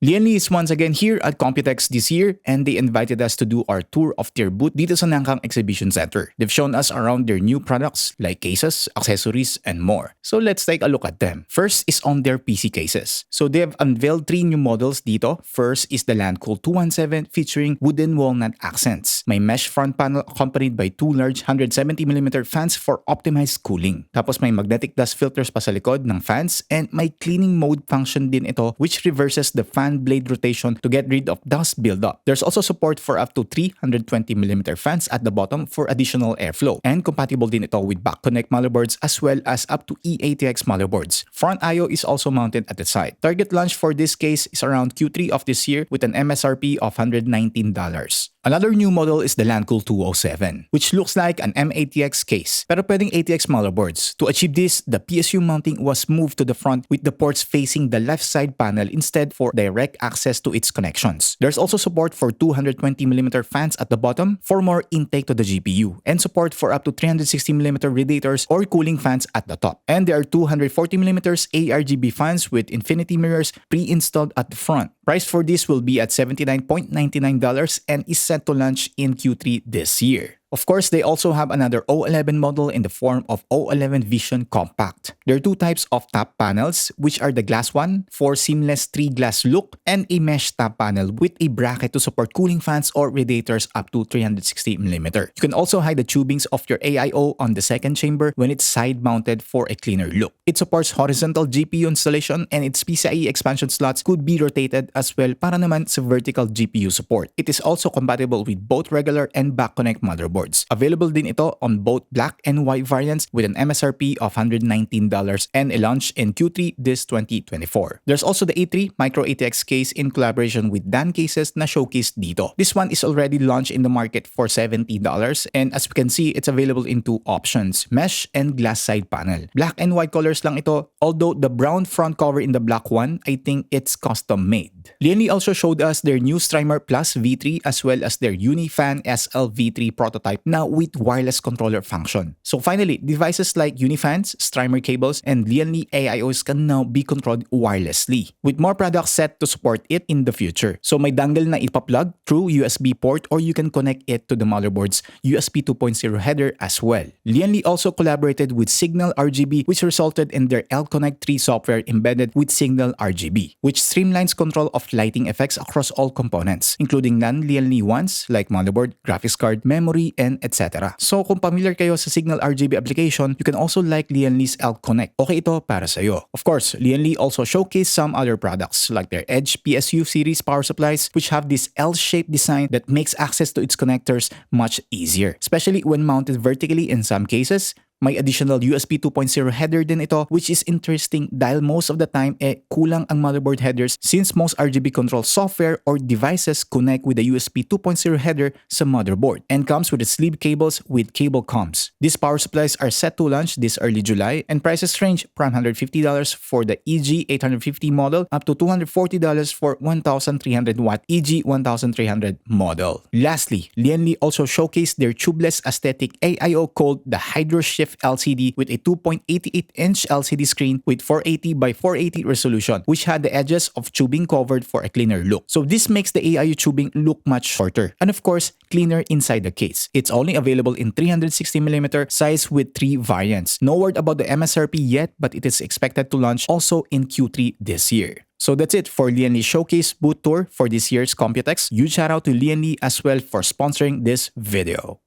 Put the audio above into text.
Lian is once again here at COMPUTEX this year, and they invited us to do our tour of their booth dito sa Nangkang Exhibition Center. They've shown us around their new products like cases, accessories, and more. So let's take a look at them. First is on their PC cases. So they have unveiled 3 new models dito. First is the Lancool 217 featuring wooden walnut accents. May mesh front panel accompanied by 2 large 170mm fans for optimized cooling. Tapos may magnetic dust filters pa sa likod ng fans, and may cleaning mode function din ito which reverses the fan blade rotation to get rid of dust buildup. There's also support for up to 320mm fans at the bottom for additional airflow, and compatible din ito with back connect motherboards as well as up to eATX motherboards. Front IO is also mounted at the side. Target launch for this case is around Q3 of this year with an MSRP of $119. Another new model is the Lancool 207, which looks like an mATX case, pero pwedeng ATX motherboards. To achieve this, the PSU mounting was moved to the front with the ports facing the left side panel instead for direct access to its connections. There's also support for 220mm fans at the bottom for more intake to the GPU, and support for up to 360mm radiators or cooling fans at the top. And there are 240mm RGB fans with infinity mirrors pre-installed at the front. Price for this will be at $79.99 and is set to launch in Q3 this year. Of course, they also have another O11 model in the form of O11 Vision Compact. There are 2 types of top panels, which are the glass one for seamless 3-glass look and a mesh top panel with a bracket to support cooling fans or radiators up to 360mm. You can also hide the tubings of your AIO on the second chamber when it's side-mounted for a cleaner look. It supports horizontal GPU installation, and its PCIe expansion slots could be rotated as well para naman sa vertical GPU support. It is also compatible with both regular and back connect motherboards. Available din ito on both black and white variants with an MSRP of $119 and a launch in Q3 this 2024. There's also the A3 Micro ATX case in collaboration with Dan Cases na showcased dito. This one is already launched in the market for $70, and as we can see, it's available in 2 options, mesh and glass side panel. Black and white colors lang ito, although the brown front cover in the black one, I think it's custom made. Lian also showed us their new Streamer Plus V3 as well as their UNIfan SL V3 prototype now with wireless controller function. So finally, devices like UNIfans, Streamer cables, and Lian AIOs can now be controlled wirelessly, with more products set to support it in the future. So may dongle na ipa-plug through USB port, or you can connect it to the motherboard's USB 2.0 header as well. Lian also collaborated with Signal RGB, which resulted in their L-Connect 3 software embedded with Signal RGB, which streamlines control of lighting effects across all components, including non-Lian ones like motherboard, graphics card, memory, and etc. So kung familiar kayo sa Signal RGB application, you can also like Lian L-Connect. Okay ito para sa'yo. Of course, Lian also showcased some other products like their Edge PSU series power supplies, which have this L-shaped design that makes access to its connectors much easier, especially when mounted vertically in some cases. May additional USB 2.0 header din ito, which is interesting dahil most of the time kulang ang motherboard headers since most RGB control software or devices connect with the USB 2.0 header sa motherboard, and comes with the sleeve cables with cable comms. These power supplies are set to launch this early July, and prices range from $150 for the EG850 model up to $240 for 1,300 watt EG1300 model. Lastly, Lian also showcased their tubeless aesthetic AIO called the Hydro Shift LCD with a 2.88-inch LCD screen with 480 by 480 resolution, which had the edges of tubing covered for a cleaner look. So this makes the AIO tubing look much shorter, and of course, cleaner inside the case. It's only available in 360mm size with 3 variants. No word about the MSRP yet, but it is expected to launch also in Q3 this year. So that's it for Lian Showcase booth tour for this year's COMPUTEX. Huge shout out to Lian as well for sponsoring this video.